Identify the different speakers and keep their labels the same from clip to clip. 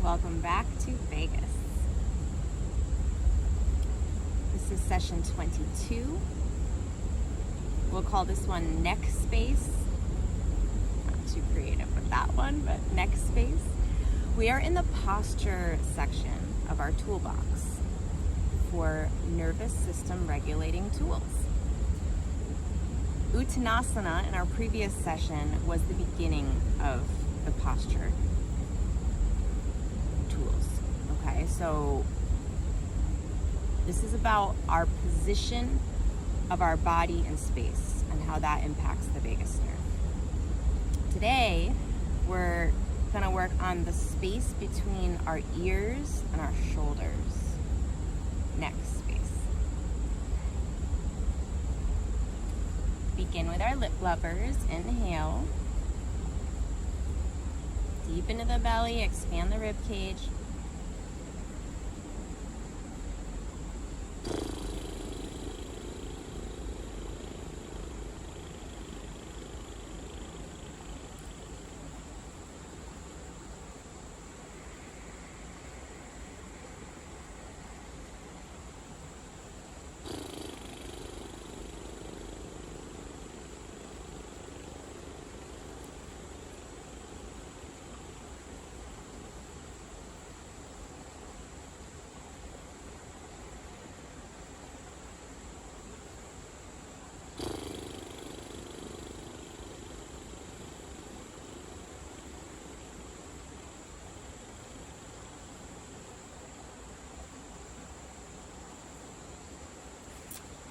Speaker 1: Welcome back to Vegas. This is session 22. We'll call this one neck space. Not too creative with that one, but neck space. We are in the posture section of our toolbox for nervous system regulating tools. Uttanasana in our previous session was the beginning of the posture tools. Okay, so this is about our position of our body in space and how that impacts the vagus nerve. Today, we're going to work on the space between our ears and our shoulders. Neck space. Begin with our lip lovers. Inhale. Deep into the belly, expand the rib cage.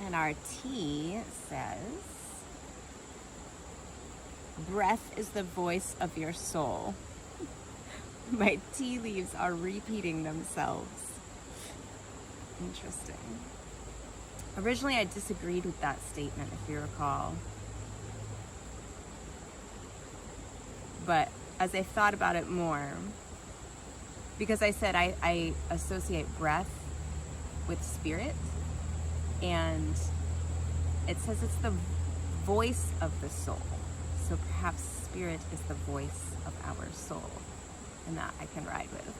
Speaker 1: And our T says, breath is the voice of your soul. My tea leaves are repeating themselves. Interesting. Originally, I disagreed with that statement, if you recall. But as I thought about it more, because I said I associate breath with spirit, and it says it's the voice of the soul. So perhaps spirit is the voice of our soul, and that I can ride with.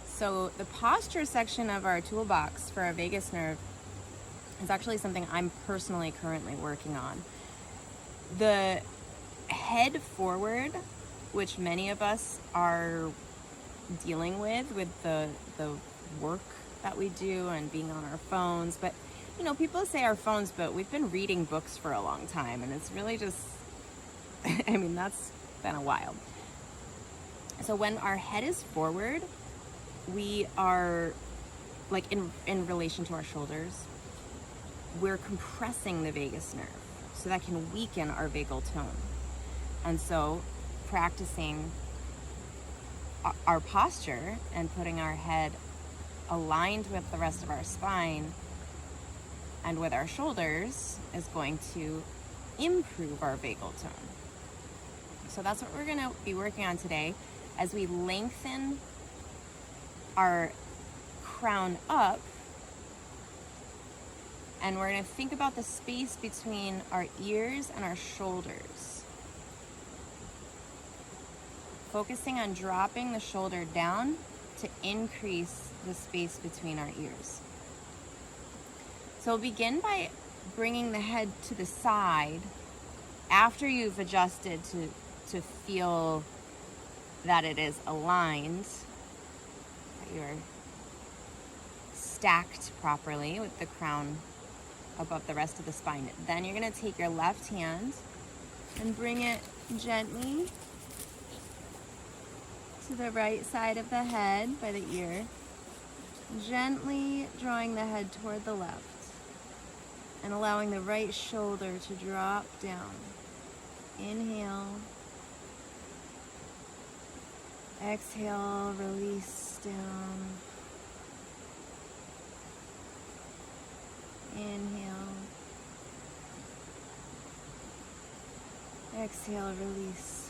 Speaker 1: So the posture section of our toolbox for our vagus nerve is actually something I'm personally currently working on. The head forward, which many of us are dealing with the work that we do and being on our phones. But, you know, people say our phones, but we've been reading books for a long time, and it's really just, I mean, that's been a while. So when our head is forward, we are, like in relation to our shoulders, we're compressing the vagus nerve, so that can weaken our vagal tone. And so practicing our posture and putting our head aligned with the rest of our spine and with our shoulders is going to improve our vagal tone. So that's what we're going to be working on today as we lengthen our crown up. And we're going to think about the space between our ears and our shoulders. Focusing on dropping the shoulder down to increase the space between our ears. So we'll begin by bringing the head to the side after you've adjusted to feel that it is aligned, that you're stacked properly with the crown above the rest of the spine. Then you're going to take your left hand and bring it gently to the right side of the head by the ear, gently drawing the head toward the left and allowing the right shoulder to drop down. Inhale, exhale, release down. Inhale, exhale, release.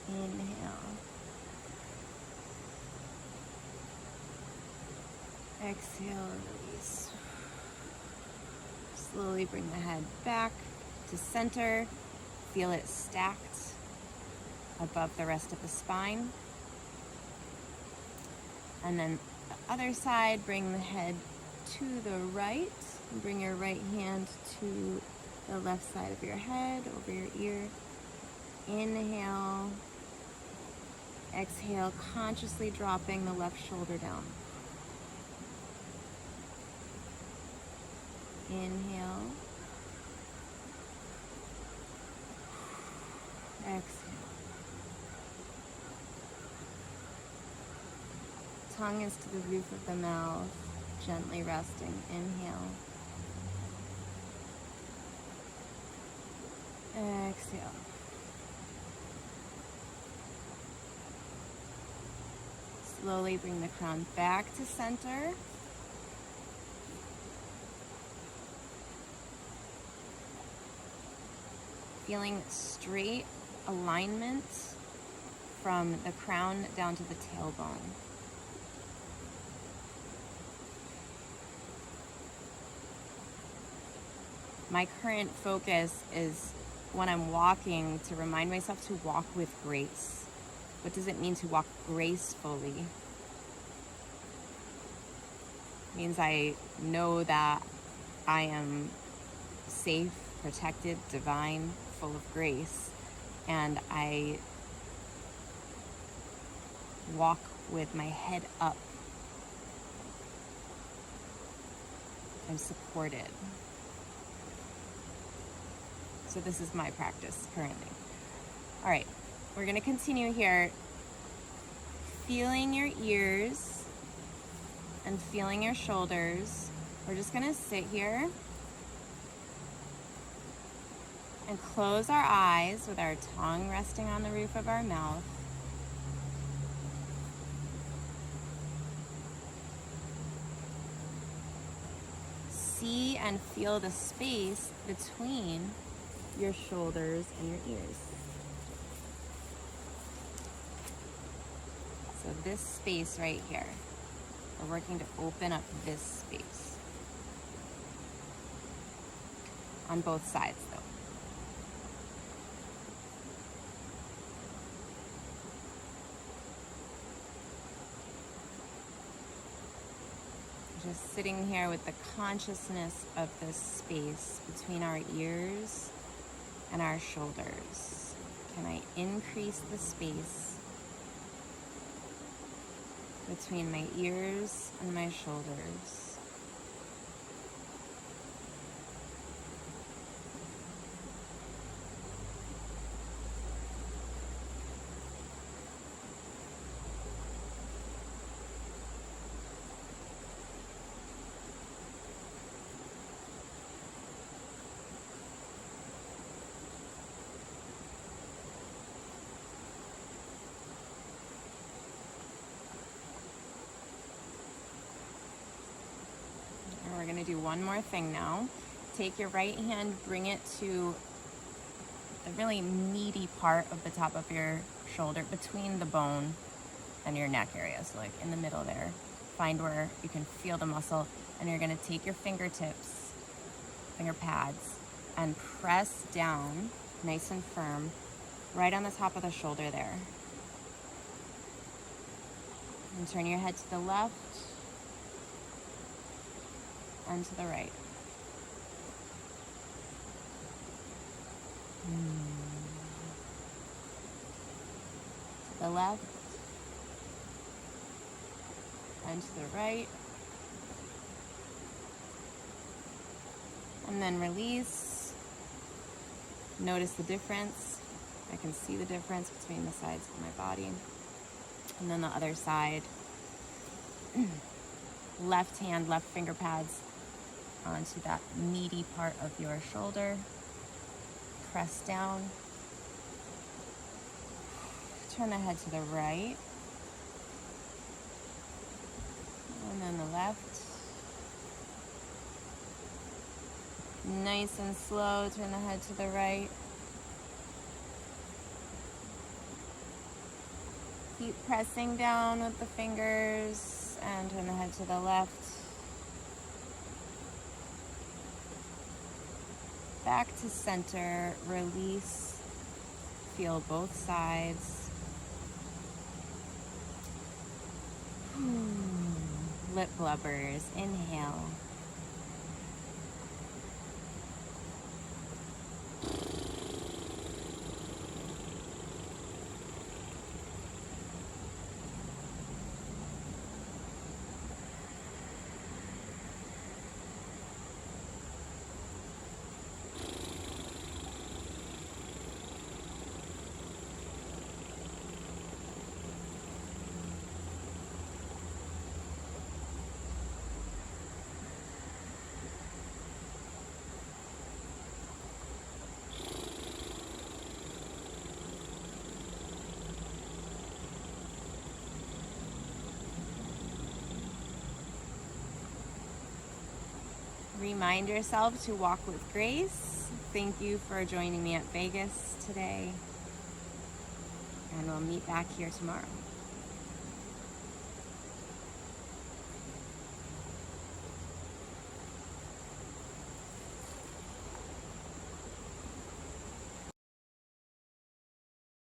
Speaker 1: Inhale. Exhale, release. Slowly bring the head back to center. Feel it stacked above the rest of the spine. And then the other side, bring the head to the right. And bring your right hand to the left side of your head, over your ear. Inhale. Exhale, consciously dropping the left shoulder down. Inhale. Exhale. Tongue is to the roof of the mouth, gently resting. Inhale. Exhale. Slowly bring the crown back to center. Feeling straight alignment from the crown down to the tailbone. My current focus is when I'm walking to remind myself to walk with grace. What does it mean to walk gracefully? It means I know that I am safe, protected, divine, full of grace, and I walk with my head up. I'm supported. So this is my practice currently. All right, we're gonna continue here. Feeling your ears and feeling your shoulders. We're just gonna sit here and close our eyes with our tongue resting on the roof of our mouth. See and feel the space between your shoulders and your ears. So this space right here, we're working to open up this space. On both sides though. Just sitting here with the consciousness of this space between our ears and our shoulders. Can I increase the space between my ears and my shoulders? We're going to do one more thing now. Take your right hand, bring it to the really meaty part of the top of your shoulder, between the bone and your neck area. So like in the middle there. Find where you can feel the muscle. And you're going to take your fingertips, finger pads, and press down nice and firm right on the top of the shoulder there. And turn your head to the left and to the right. To the left and to the right. And then release. Notice the difference. I can see the difference between the sides of my body. And then the other side. Left hand, left finger pads onto that meaty part of your shoulder. Press down. Turn the head to the right. And then the left. Nice and slow, turn the head to the right. Keep pressing down with the fingers and turn the head to the left. back to center, release, feel both sides. Lip blubbers, inhale. Remind yourself to walk with grace. Thank you for joining me at Vegas today. And we'll meet back here tomorrow.